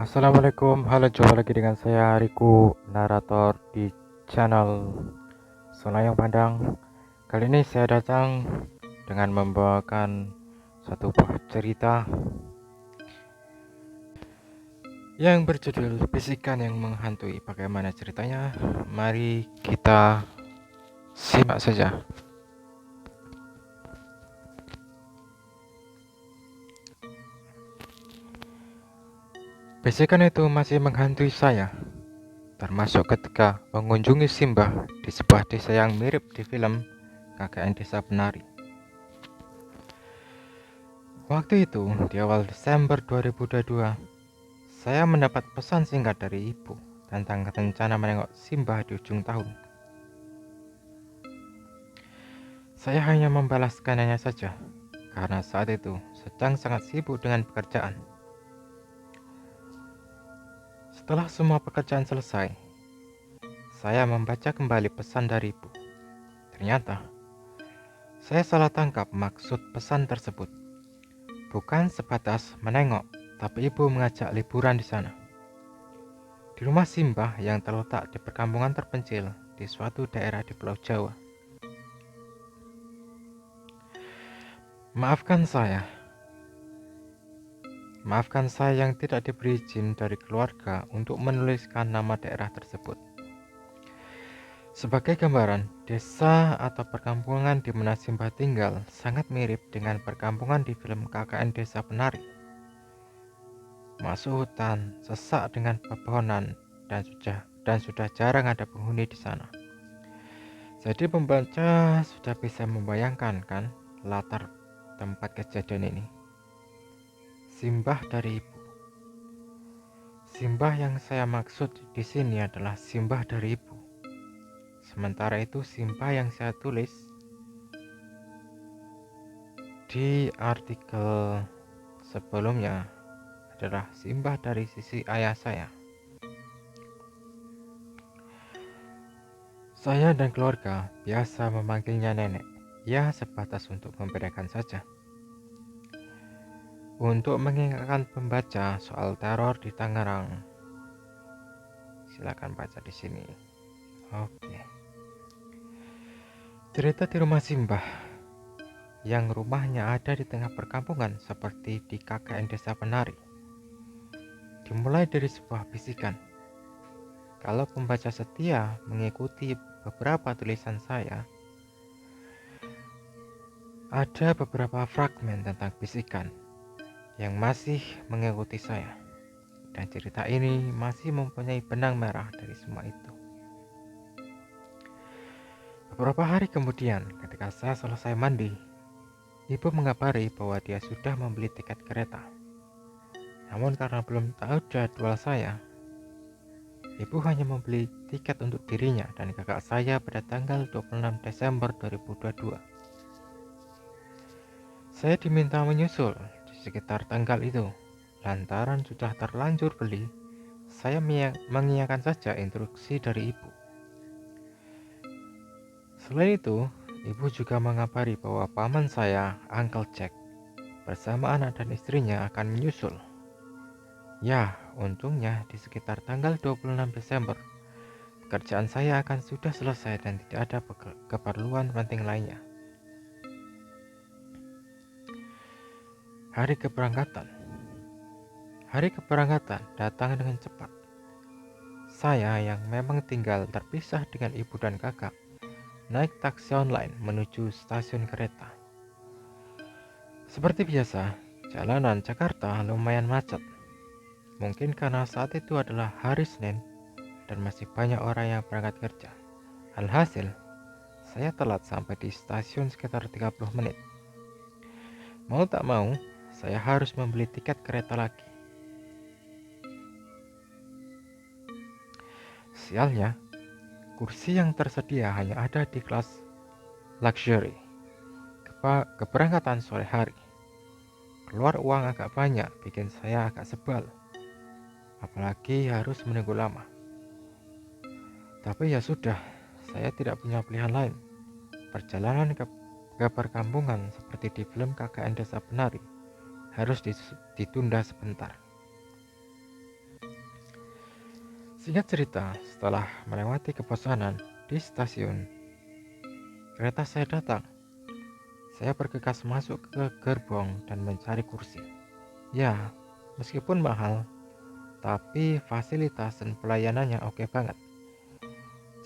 Assalamualaikum, halo, jumpa lagi dengan saya Riku, narator di channel Sonayang Pandang. Kali ini saya datang dengan membawakan satu buah cerita yang berjudul Bisikan yang Menghantui. Bagaimana ceritanya? Mari kita simak saja. Bisikan itu masih menghantui saya, termasuk ketika mengunjungi Simbah di sebuah desa yang mirip di film KKN Desa Penari. Waktu itu, di awal Desember 2022, saya mendapat pesan singkat dari ibu tentang rencana menengok Simbah di ujung tahun. Saya hanya membalaskannya saja, karena saat itu sedang sangat sibuk dengan pekerjaan. Setelah semua pekerjaan selesai, saya membaca kembali pesan dari ibu. Ternyata, saya salah tangkap maksud pesan tersebut. Bukan sebatas menengok, tapi ibu mengajak liburan di sana. Di rumah Simbah yang terletak di perkampungan terpencil di suatu daerah di Pulau Jawa. Maafkan saya yang tidak diberi izin dari keluarga untuk menuliskan nama daerah tersebut. Sebagai gambaran, desa atau perkampungan di mana Simbah tinggal sangat mirip dengan perkampungan di film KKN Desa Penari. Masuk hutan, sesak dengan pepohonan, dan sudah jarang ada penghuni di sana. Jadi pembaca sudah bisa membayangkan kan latar tempat kejadian ini. Simbah dari ibu. Simbah yang saya maksud di sini adalah simbah dari ibu. Sementara itu simbah yang saya tulis di artikel sebelumnya adalah simbah dari sisi ayah saya. Saya dan keluarga biasa memanggilnya nenek, ya sebatas untuk membedakan saja. Untuk mengingatkan pembaca soal teror di Tangerang, silakan baca di sini. Oke. Cerita di rumah Simbah, yang rumahnya ada di tengah perkampungan seperti di KKN Desa Penari, dimulai dari sebuah bisikan. Kalau pembaca setia mengikuti beberapa tulisan saya, ada beberapa fragmen tentang bisikan yang masih mengikuti saya, dan cerita ini masih mempunyai benang merah dari semua itu. Beberapa hari kemudian, ketika saya selesai mandi, ibu mengabari bahwa dia sudah membeli tiket kereta. Namun karena belum tahu jadwal saya, ibu hanya membeli tiket untuk dirinya dan kakak saya pada tanggal 26 Desember 2022. Saya diminta menyusul di sekitar tanggal itu. Lantaran sudah terlanjur beli, saya mengiyakan saja instruksi dari ibu. Selain itu, ibu juga mengabari bahwa paman saya, Uncle Jack, bersama anak dan istrinya akan menyusul. Ya, untungnya di sekitar tanggal 26 Desember, pekerjaan saya akan sudah selesai dan tidak ada keperluan penting lainnya. Hari keberangkatan datang dengan cepat. Saya yang memang tinggal terpisah dengan ibu dan kakak, naik taksi online menuju stasiun kereta. Seperti biasa, jalanan Jakarta lumayan macet. Mungkin karena saat itu adalah hari Senin dan masih banyak orang yang berangkat kerja. Alhasil, saya telat sampai di stasiun sekitar 30 menit. Mau tak mau, saya harus membeli tiket kereta lagi. Sialnya, kursi yang tersedia hanya ada di kelas luxury. Keberangkatan sore hari. Keluar uang agak banyak bikin saya agak sebal. Apalagi harus menunggu lama. Tapi ya sudah, saya tidak punya pilihan lain. Perjalanan ke perkampungan seperti di film KKN Desa Penari harus ditunda sebentar. Singkat cerita, setelah melewati kebosanan di stasiun, kereta saya datang. Saya bergegas masuk ke gerbong dan mencari kursi. Ya, meskipun mahal, tapi fasilitas dan pelayanannya oke banget.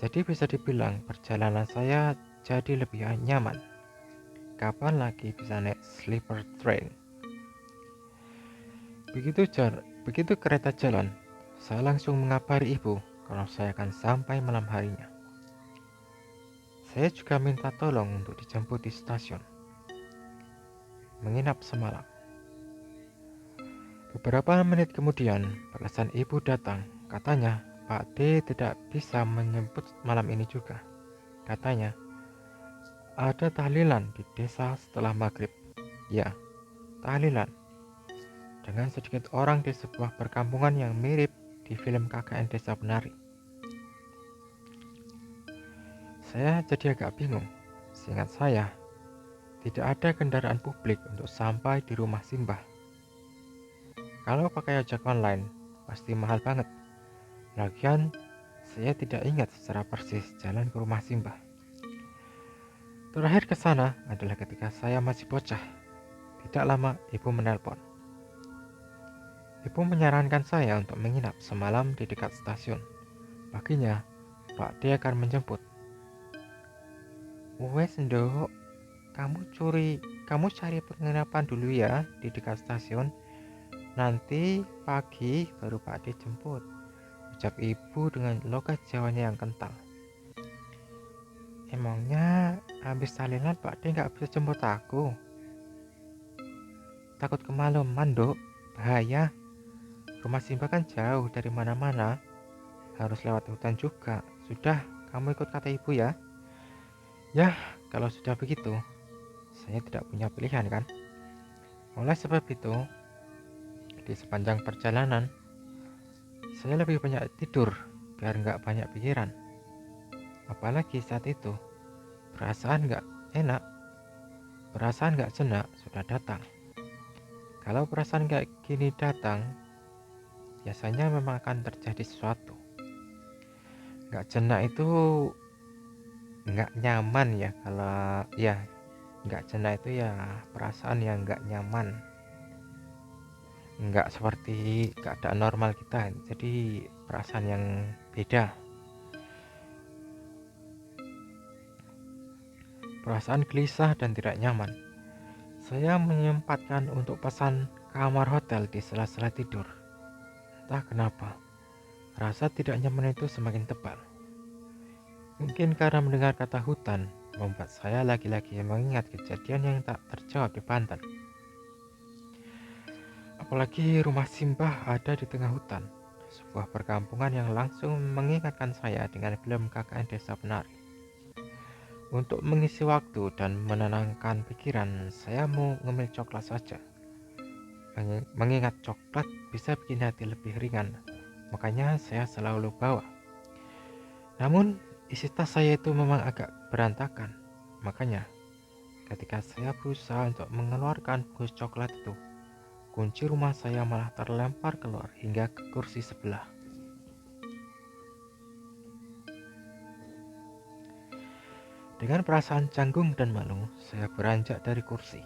Jadi bisa dibilang perjalanan saya jadi lebih nyaman. Kapan lagi bisa naik sleeper train? Begitu kereta jalan, saya langsung mengabari ibu kalau saya akan sampai malam harinya. Saya juga minta tolong untuk dijemput di stasiun, menginap semalam. Beberapa menit kemudian, balasan ibu datang. Katanya, Pak D tidak bisa menjemput malam ini juga. Katanya, ada tahlilan di desa setelah maghrib. Ya, tahlilan. Dengan sedikit orang di sebuah perkampungan yang mirip di film KKN Desa Penari. Saya jadi agak bingung. Seingat saya, tidak ada kendaraan publik untuk sampai di rumah Simbah. Kalau pakai ojek online, pasti mahal banget. Lagian, saya tidak ingat secara persis jalan ke rumah Simbah. Terakhir ke sana adalah ketika saya masih bocah. Tidak lama, ibu menelpon. Ibu menyarankan saya untuk menginap semalam di dekat stasiun. Paginya, Pak D akan menjemput. Wes nduk, kamu cari penginapan dulu ya di dekat stasiun. Nanti pagi baru Pak D jemput, ucap ibu dengan logat Jawanya yang kental. Emangnya habis tahlilan Pak D nggak bisa jemput aku? Takut kemalaman, Dok. Bahaya. Rumah Simba kan jauh dari mana-mana. Harus lewat hutan juga. Sudah, kamu ikut kata ibu ya. Yah, kalau sudah begitu, saya tidak punya pilihan kan. Oleh sebab itu, di sepanjang perjalanan, saya lebih banyak tidur biar nggak banyak pikiran. Apalagi saat itu, perasaan nggak enak, perasaan nggak jenak sudah datang. Kalau perasaan kayak gini datang, biasanya memang akan terjadi sesuatu. Nggak jenak itu nggak nyaman ya, kalau ya nggak jenak itu ya perasaan yang nggak nyaman, nggak seperti keadaan normal kita, jadi perasaan yang beda, perasaan gelisah dan tidak nyaman. Saya menyempatkan untuk pesan kamar hotel di sela-sela tidur. Entah kenapa, rasa tidak nyaman itu semakin tebal. Mungkin karena mendengar kata hutan membuat saya lagi-lagi mengingat kejadian yang tak terjawab di Banten. Apalagi rumah Simbah ada di tengah hutan, sebuah perkampungan yang langsung mengingatkan saya dengan film KKN Desa Penari. Untuk mengisi waktu dan menenangkan pikiran, saya mau ngemil coklat saja. Mengingat coklat bisa bikin hati lebih ringan, makanya saya selalu bawa. Namun, isi tas saya itu memang agak berantakan. Makanya, ketika saya berusaha untuk mengeluarkan bungkus coklat itu, kunci rumah saya malah terlempar keluar hingga ke kursi sebelah. Dengan perasaan canggung dan malu, saya beranjak dari kursi.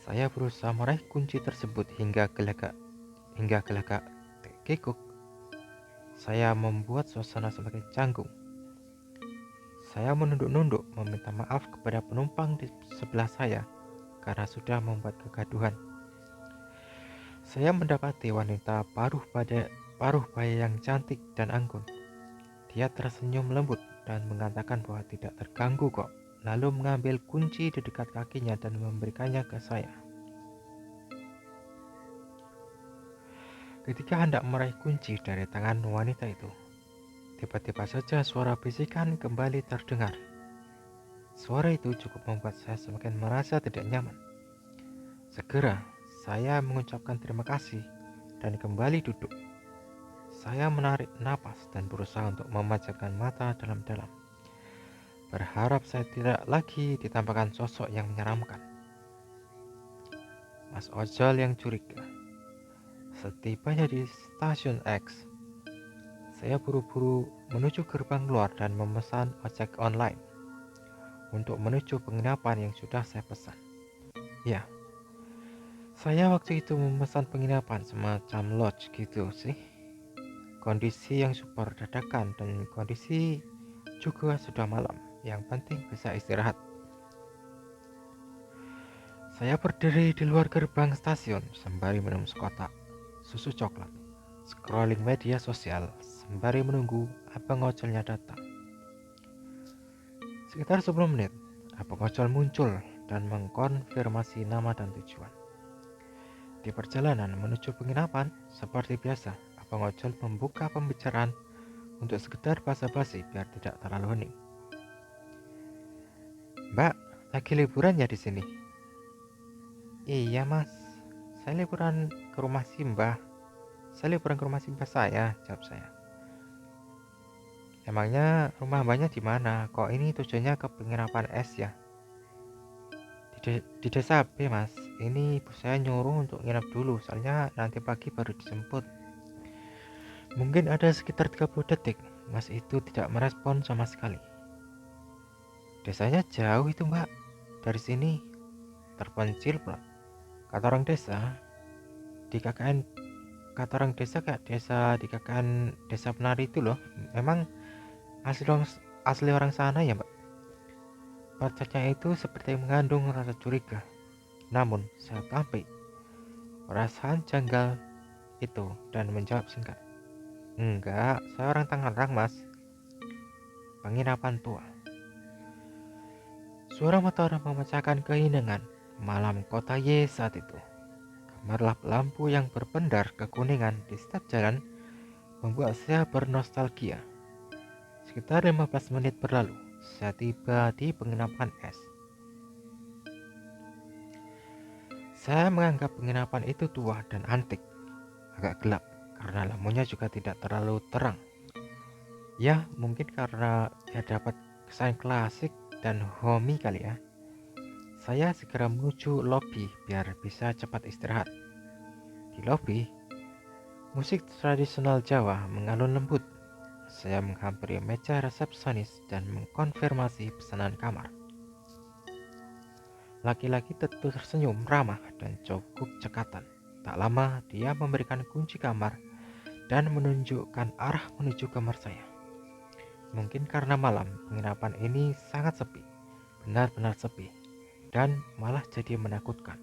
Saya berusaha meraih kunci tersebut hingga gelagak kikuk. Saya membuat suasana semakin canggung. Saya menunduk-nunduk meminta maaf kepada penumpang di sebelah saya karena sudah membuat kegaduhan. Saya mendapati wanita paruh baya yang cantik dan anggun. Dia tersenyum lembut dan mengatakan bahwa tidak terganggu kok. Lalu mengambil kunci di dekat kakinya dan memberikannya ke saya. Ketika hendak meraih kunci dari tangan wanita itu, tiba-tiba saja suara bisikan kembali terdengar. Suara itu cukup membuat saya semakin merasa tidak nyaman. Segera, saya mengucapkan terima kasih dan kembali duduk. Saya menarik napas dan berusaha untuk memejamkan mata dalam-dalam. Berharap saya tidak lagi ditampakkan sosok yang menyeramkan. Mas ojol yang curiga. Setibanya di stasiun X, Saya buru-buru menuju gerbang keluar dan memesan ojek online untuk menuju penginapan yang sudah saya pesan. Ya, saya waktu itu memesan penginapan semacam lodge gitu sih. Kondisi yang super dadakan dan kondisi juga sudah malam. Yang penting bisa istirahat. Saya berdiri di luar gerbang stasiun sembari minum sekotak susu coklat, scrolling media sosial sembari menunggu abang ojolnya datang. Sekitar 10 menit, abang ojol muncul dan mengkonfirmasi nama dan tujuan. Di perjalanan menuju penginapan, seperti biasa, abang ojol membuka pembicaraan untuk sekedar basa-basi biar tidak terlalu hening. Mbak, lagi liburan ya di sini? Iya mas, saya liburan ke rumah Simbah. Saya liburan ke rumah Simbah saya, jawab saya. Emangnya rumah mbaknya di mana? Kok ini tujuannya ke penginapan es ya? Di desa B mas. Ini ibu saya nyuruh untuk nginep dulu, soalnya nanti pagi baru dijemput. Mungkin ada sekitar 30 detik, mas itu tidak merespon sama sekali. Desanya jauh itu mbak, dari sini, terpencil pula. Kata orang desa, di KKN, kata orang desa kayak desa di KKN desa penari itu loh. Memang asli orang sana ya mbak? Percakapan itu seperti mengandung rasa curiga. Namun, saya tampik perasaan janggal itu dan menjawab singkat. Enggak, saya orang Tangerang mas. Penginapan tua. Suara motor memecahkan keheningan malam kota Y saat itu. Gemerlap lampu yang berpendar kekuningan di setiap jalan membuat saya bernostalgia. Sekitar 15 menit berlalu, saya tiba di penginapan es. Saya menganggap penginapan itu tua dan antik, agak gelap, karena lampunya juga tidak terlalu terang. Ya, mungkin karena dia dapat kesan klasik dan homey kali ya. Saya segera menuju lobi biar bisa cepat istirahat. Di lobi, musik tradisional Jawa mengalun lembut. Saya menghampiri meja resepsionis dan mengkonfirmasi pesanan kamar. Laki-laki itu tersenyum ramah dan cukup cekatan. Tak lama dia memberikan kunci kamar dan menunjukkan arah menuju kamar saya. Mungkin karena malam penginapan ini sangat sepi, benar-benar sepi, dan malah jadi menakutkan.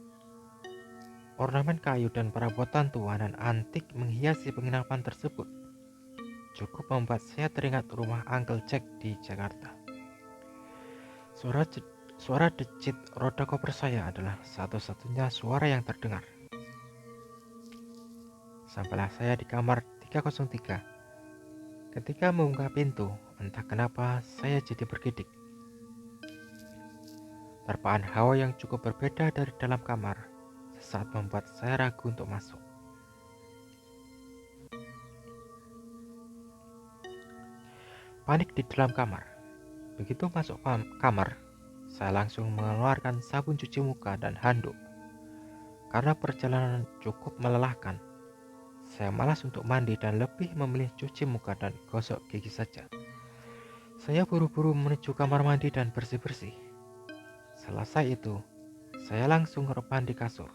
Ornamen kayu dan perabotan tua dan antik menghiasi penginapan tersebut. Cukup membuat saya teringat rumah Uncle Jack di Jakarta. Suara decit roda koper saya adalah satu-satunya suara yang terdengar. Sampailah saya di kamar 303. Ketika membuka pintu, entah kenapa saya jadi bergidik. Terpaan hawa yang cukup berbeda dari dalam kamar sesaat membuat saya ragu untuk masuk. Panik di dalam kamar. Begitu masuk kamar, saya langsung mengeluarkan sabun cuci muka dan handuk. Karena perjalanan cukup melelahkan, saya malas untuk mandi dan lebih memilih cuci muka dan gosok gigi saja. Saya buru-buru menuju kamar mandi dan bersih-bersih. Selesai itu, saya langsung rebahan di kasur.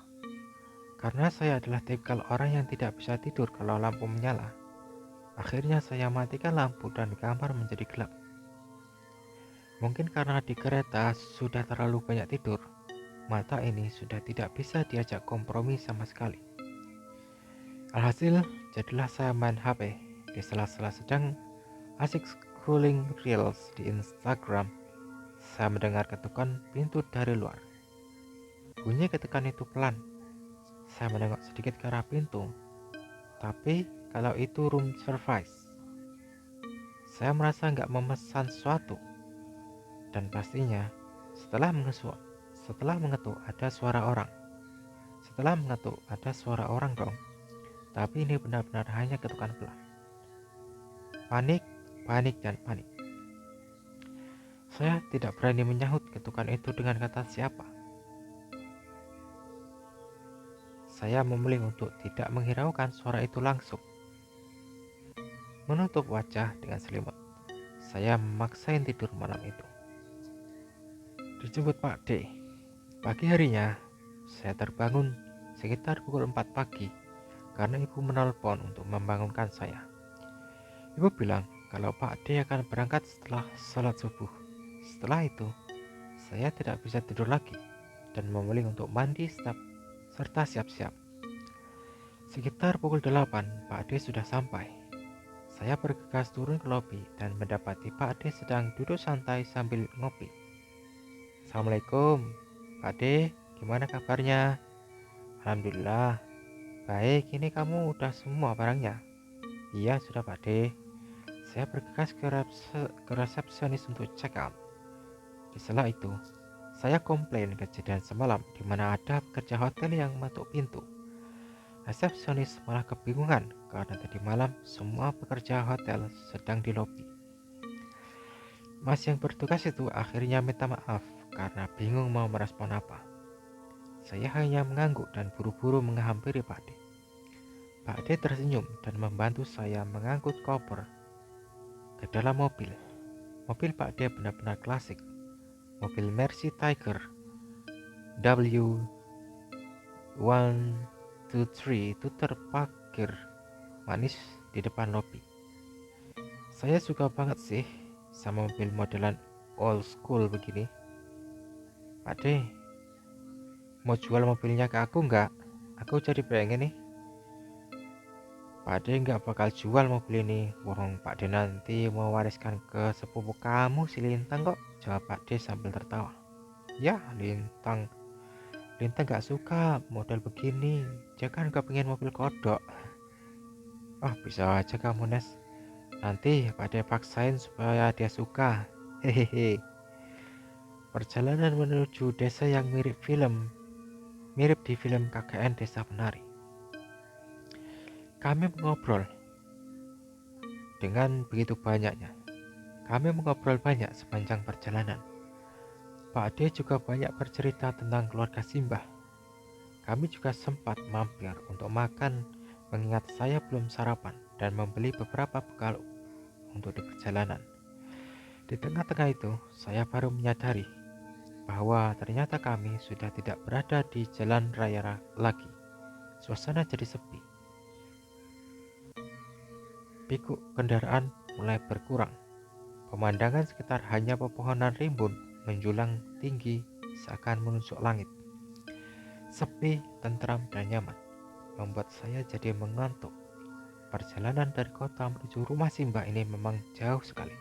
Karena saya adalah tipikal orang yang tidak bisa tidur kalau lampu menyala. Akhirnya saya matikan lampu dan kamar menjadi gelap. Mungkin karena di kereta sudah terlalu banyak tidur, mata ini sudah tidak bisa diajak kompromi sama sekali. Alhasil, jadilah saya main HP di sela-sela sedang asik scrolling reels di Instagram. Saya mendengar ketukan pintu dari luar. Bunyi ketukan itu pelan. Saya menengok sedikit ke arah pintu, tapi kalau itu room service, saya merasa nggak memesan sesuatu. Dan pastinya setelah mengetuk ada suara orang. Setelah mengetuk ada suara orang dong. Tapi ini benar-benar hanya ketukan pelan. Panik, panik, dan panik. Saya tidak berani menyahut ketukan itu dengan kata siapa. Saya memilih untuk tidak menghiraukan suara itu langsung. menutup wajah dengan selimut. Saya memaksain tidur malam itu. Dijemput Pak D. Pagi harinya, saya terbangun sekitar pukul 4 pagi karena ibu menelpon untuk membangunkan saya. Ibu bilang kalau Pak D akan berangkat setelah sholat subuh. Setelah itu, saya tidak bisa tidur lagi dan memilih untuk mandi serta siap-siap. Sekitar pukul 8, Pak D sudah sampai. Saya bergegas turun ke lobi dan mendapati Pak D sedang duduk santai sambil ngopi. Assalamualaikum, Pak D, gimana kabarnya? Alhamdulillah, baik, ini kamu udah semua barangnya? Iya, sudah Pak D. Saya bergegas ke resepsionis untuk check out. Di sela itu, saya komplain kejadian semalam di mana ada pekerja hotel yang mengetuk pintu. Resepsionis malah kebingungan karena tadi malam semua pekerja hotel sedang di lobi. Mas yang bertugas itu akhirnya minta maaf karena bingung mau merespon apa. Saya hanya mengangguk dan buru-buru menghampiri Pak D. Pak D tersenyum dan membantu saya mengangkut koper ke dalam mobil. Mobil Pak D benar-benar klasik. Mobil Mercy Tiger W123 itu terparkir manis di depan lobi. Saya suka banget sih sama mobil modelan old school begini. Pak D, mau jual mobilnya ke aku nggak? Aku jadi pengen nih. Pak D nggak bakal jual mobil ini. Warung Pak D nanti mau wariskan ke sepupu kamu si Lintang kok. Jawab Pak D sambil tertawa. Ya, Lintang gak suka model begini. Dia kan gak pengen mobil kodok. Oh, bisa aja kamu, Nes. Nanti Pak D paksain supaya dia suka. Hehehe. Perjalanan menuju desa yang mirip di film KKN Desa Penari. Kami mengobrol dengan begitu banyaknya. Kami mengobrol banyak sepanjang perjalanan. Pak D juga banyak bercerita tentang keluarga Simbah. Kami juga sempat mampir untuk makan mengingat saya belum sarapan dan membeli beberapa bekal untuk di perjalanan. Di tengah-tengah itu, saya baru menyadari bahwa ternyata kami sudah tidak berada di jalan raya lagi. Suasana jadi sepi. Pikuk kendaraan mulai berkurang. Pemandangan sekitar hanya pepohonan rimbun menjulang tinggi seakan menusuk langit. Sepi, tentram, dan nyaman membuat saya jadi mengantuk. Perjalanan dari kota menuju rumah Simbah ini memang jauh sekali.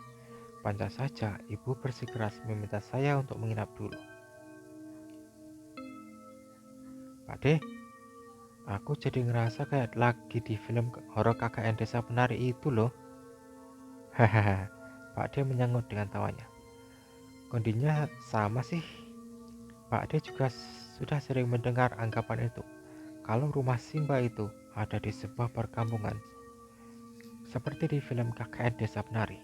Pantas saja ibu bersikeras meminta saya untuk menginap dulu. Pak D, aku jadi ngerasa kayak lagi di film horor KKN Desa Penari itu loh. Hahaha, Pak D menyanggut dengan tawanya. Kondisinya sama sih. Pak D juga sudah sering mendengar anggapan itu. Kalau rumah Simbah itu ada di sebuah perkampungan, seperti di film KKN Desa Penari.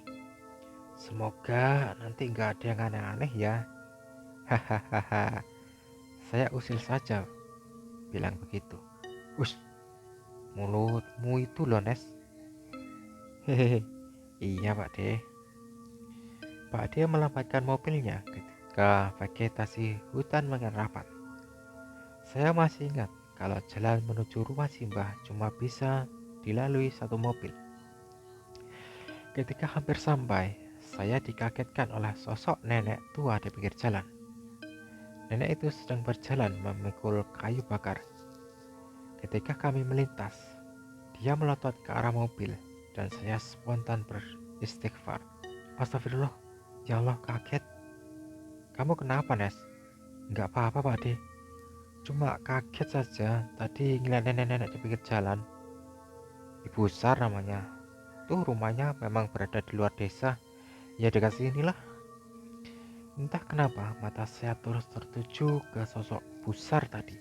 Semoga nanti nggak ada yang aneh-aneh ya. Hahaha. Saya usil saja bilang begitu. Us, mulutmu itu loh, Nes. Hehehe. Iya, Pak D. Pak D melambatkan mobilnya ketika vegetasi hutan makin rapat. Saya masih ingat kalau jalan menuju rumah Simbah cuma bisa dilalui satu mobil. Ketika hampir sampai, saya dikagetkan oleh sosok nenek tua di pinggir jalan. Nenek itu sedang berjalan memikul kayu bakar. Ketika kami melintas, dia melotot ke arah mobil dan saya spontan beristighfar. Astagfirullah, ya Allah, kaget. Kamu kenapa, Nes? Enggak apa-apa, Pak D. Cuma kaget saja tadi ngeliat nenek-nenek di pinggir jalan. Ibu Sar namanya. Tuh rumahnya memang berada di luar desa. Ya dekat sinilah. Entah kenapa mata saya terus tertuju ke sosok Busar tadi.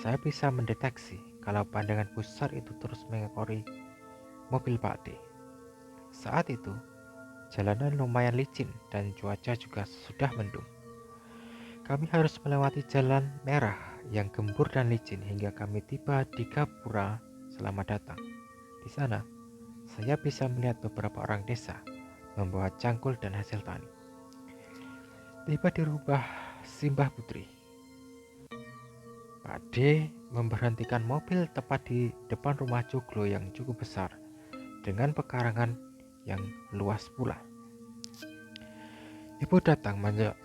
Saya bisa mendeteksi kalau pandangan Busar itu terus mengekori mobil Pak D. Saat itu, jalanan lumayan licin dan cuaca juga sudah mendung. Kami harus melewati jalan merah yang gembur dan licin hingga kami tiba di Gapura. Selamat datang. Di sana, saya bisa melihat beberapa orang desa membawa cangkul dan hasil tani. Tiba di rumah Simbah Putri. Pak D memberhentikan mobil tepat di depan rumah joglo yang cukup besar dengan pekarangan yang luas pula. Ibu datang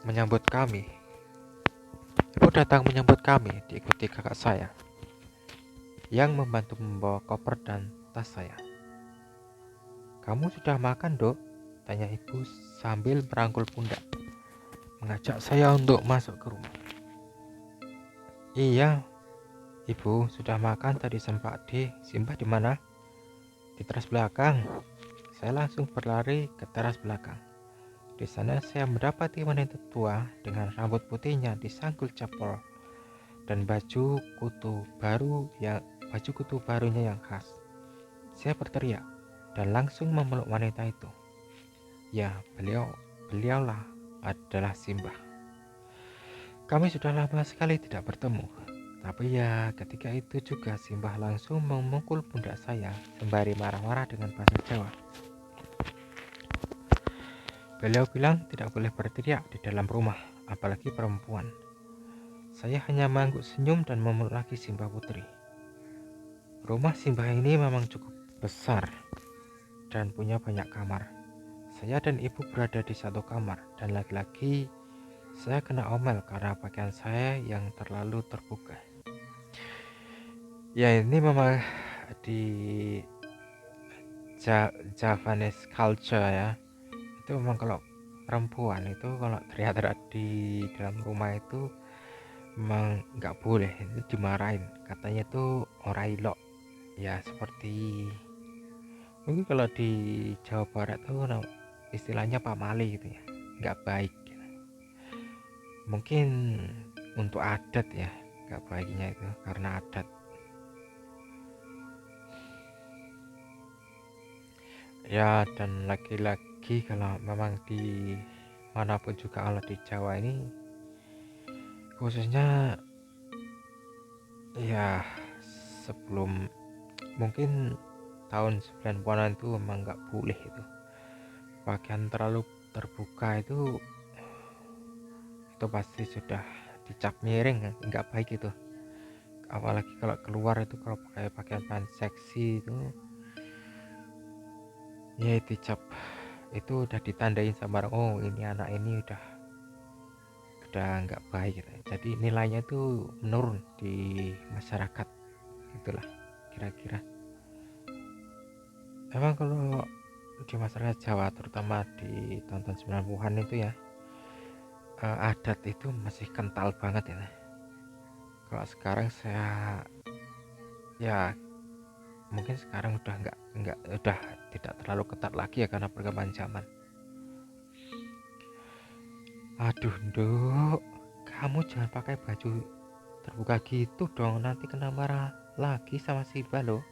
menyambut kami. Diikuti kakak saya yang membantu membawa koper dan tas saya. "Kamu sudah makan, Dok?" tanya ibu sambil merangkul pundak, mengajak saya untuk masuk ke rumah. "Iya, Ibu, sudah makan tadi sama Pak D. Simbah di mana?" "Di teras belakang." Saya langsung berlari ke teras belakang. Di sana saya mendapati wanita tua dengan rambut putihnya disangkul capor dan baju kutu barunya yang khas. Saya berteriak dan langsung memeluk wanita itu. Ya, beliaulah adalah Simbah. Kami sudah lama sekali tidak bertemu. Tapi ya, ketika itu juga Simbah langsung memukul pundak saya sembari marah-marah dengan bahasa Jawa. Beliau bilang tidak boleh berteriak di dalam rumah, apalagi perempuan. Saya hanya mengangguk senyum dan memeluk lagi Simbah Putri. Rumah Simbah ini memang cukup besar dan punya banyak kamar. Saya dan ibu berada di satu kamar, dan lagi-lagi saya kena omel karena pakaian saya yang terlalu terbuka. Ya, ini memang di Javanese culture ya. Itu memang kalau perempuan itu kalau teriak-teriak di dalam rumah itu memang nggak boleh, itu dimarahin, katanya itu ora ilok ya, seperti mungkin kalau di Jawa Barat tuh istilahnya pamali gitu ya, nggak baik gitu. Mungkin untuk adat ya, nggak baiknya itu karena adat ya. Dan lagi-lagi kalau memang di manapun juga, kalau di Jawa ini khususnya ya, sebelum mungkin tahun 90-an itu memang nggak boleh itu pakaian terlalu terbuka, itu pasti sudah dicap miring, nggak baik itu. Apalagi kalau keluar itu kalau pakai pakaian seksi itu ya dicap, itu udah ditandain sama orang, oh ini anak ini udah nggak baik gitu. Jadi nilainya itu menurun di masyarakat, itulah kira-kira. Emang kalau di masyarakat Jawa terutama di tahun 90-an itu ya, adat itu masih kental banget ya. Kalau sekarang saya ya mungkin sekarang udah tidak terlalu ketat lagi ya karena perkembangan zaman. Aduh, Nduk, kamu jangan pakai baju terbuka gitu dong, nanti kena marah lagi sama si Balo.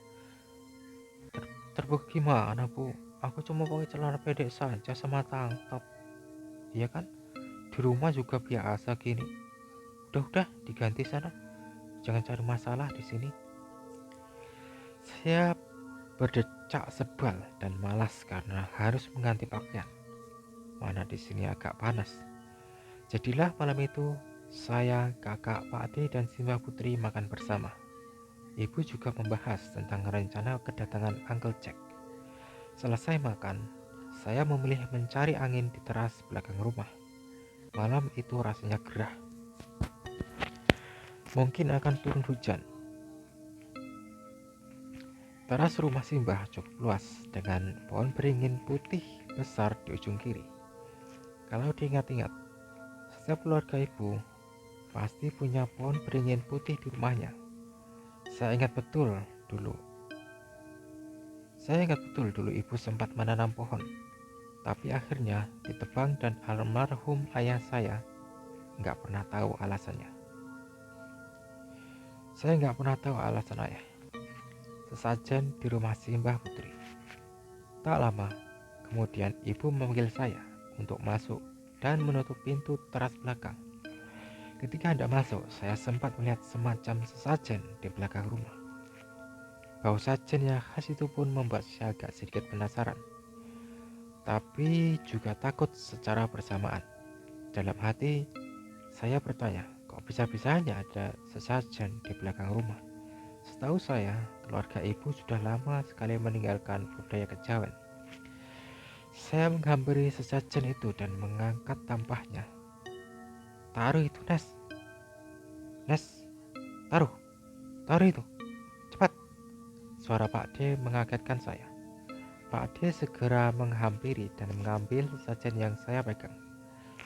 Terbuka gimana, Bu? Aku cuma pakai celana pendek saja sama tank top. Iya kan? Di rumah juga biasa gini. Udah diganti sana. Jangan cari masalah di sini. Saya berdecak sebal dan malas karena harus mengganti pakaian. Mana di sini agak panas. Jadilah malam itu saya, kakak, Pak Ade, dan Simbah Putri makan bersama. Ibu juga membahas tentang rencana kedatangan Uncle Jack. Selesai makan, saya memilih mencari angin di teras belakang rumah. Malam itu rasanya gerah. Mungkin akan turun hujan. Teras rumah Simbah cukup luas dengan pohon beringin putih besar di ujung kiri. Kalau diingat-ingat, setiap keluarga ibu pasti punya pohon beringin putih di rumahnya. Saya ingat betul dulu ibu sempat menanam pohon, tapi akhirnya ditebang dan almarhum ayah saya nggak pernah tahu alasannya. Saya nggak pernah tahu alasan ayah. Sesajen di rumah Simbah Putri. Tak lama kemudian ibu memanggil saya untuk masuk dan menutup pintu teras belakang. Ketika hendak masuk, saya sempat melihat semacam sesajen di belakang rumah. Bau sajen yang khas itu pun membuat saya agak sedikit penasaran, tapi juga takut secara bersamaan. Dalam hati, saya bertanya, kok bisa-bisanya ada sesajen di belakang rumah? Setahu saya, keluarga ibu sudah lama sekali meninggalkan budaya kejawen. Saya menghampiri sesajen itu dan mengangkat tampahnya. Taruh itu, Nes. Nes, taruh. Taruh itu. Cepat. Suara Pak D mengagetkan saya. Pak D segera menghampiri dan mengambil sesajen yang saya pegang.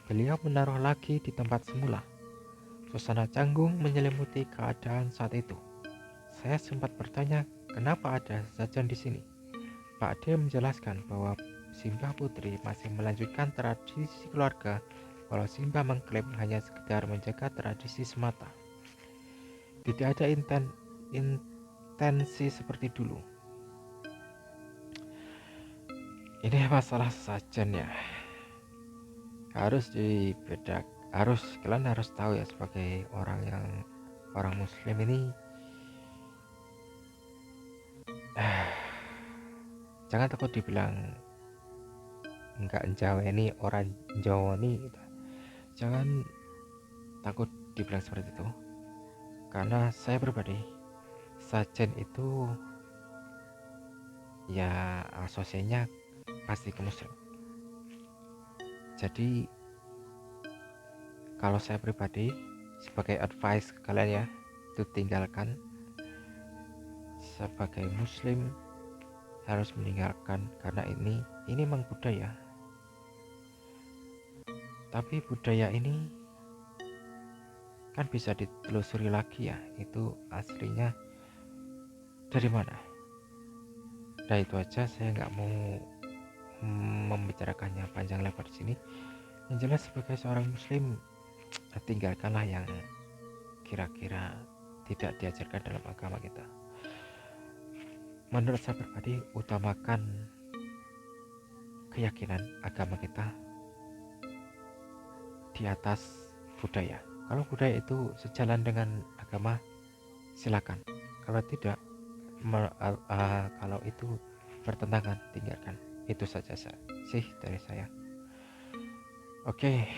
Beliau menaruh lagi di tempat semula. Suasana canggung menyelimuti keadaan saat itu. Saya sempat bertanya, kenapa ada sesajen di sini? Pak D menjelaskan bahwa Simbah Putri masih melanjutkan tradisi keluarga, walau Simbah mengklaim hanya sekedar menjaga tradisi semata. Tidak ada intensi seperti dulu. Ini masalah sesajen ya. Harus dibedak, kalian harus tahu ya, sebagai orang Muslim ini, jangan takut dibilang enggak Jaweni, orang Jawani gitu. Jangan takut dibilang seperti itu, karena saya pribadi, sajen itu ya asosiasinya pasti ke Muslim. Jadi kalau saya pribadi sebagai advice ke kalian ya, itu tinggalkan. Sebagai Muslim harus meninggalkan, karena ini memang budaya. Tapi budaya ini kan bisa ditelusuri lagi ya, itu aslinya dari mana. Nah itu aja, saya nggak mau membicarakannya panjang lebar di sini. Yang jelas sebagai seorang Muslim, tinggalkanlah yang kira-kira tidak diajarkan dalam agama kita. Menurut saya pribadi, utamakan keyakinan agama kita di atas budaya. Kalau budaya itu sejalan dengan agama, silakan. Kalau tidak, kalau itu bertentangan, tinggalkan. Itu saja sih dari saya. Oke,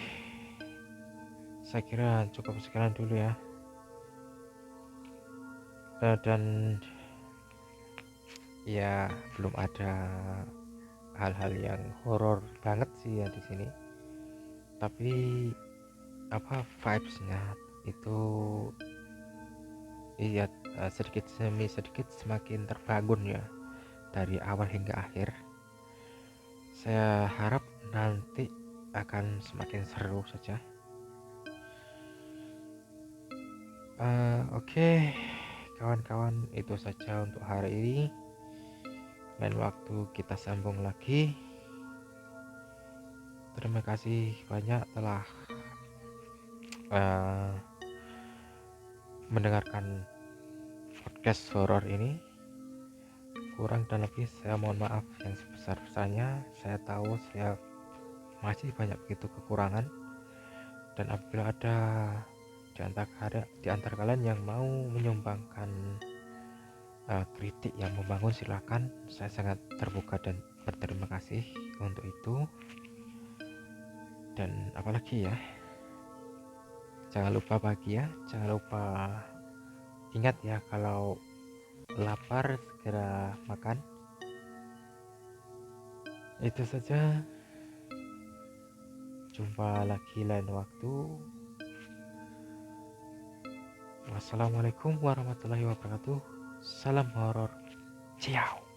saya kira cukup sekian dulu ya. Dan ya belum ada hal-hal yang horor banget sih ya di sini. Tapi vibesnya itu iya, sedikit demi sedikit semakin terbangun ya, dari awal hingga akhir. Saya harap nanti akan semakin seru saja. Oke, kawan-kawan, itu saja untuk hari ini. Lain waktu kita sambung lagi. Terima kasih banyak telah mendengarkan podcast horor ini. Kurang dan lebih saya mohon maaf yang sebesar-besarnya. Saya tahu saya masih banyak begitu kekurangan, dan apabila ada di antara kalian yang mau menyumbangkan kritik yang membangun, silakan. Saya sangat terbuka dan berterima kasih untuk itu. Dan apalagi ya, jangan lupa bahagia, jangan lupa ingat ya, kalau lapar segera makan. Itu saja, jumpa lagi lain waktu. Wassalamualaikum warahmatullahi wabarakatuh. Salam horor. Ciao.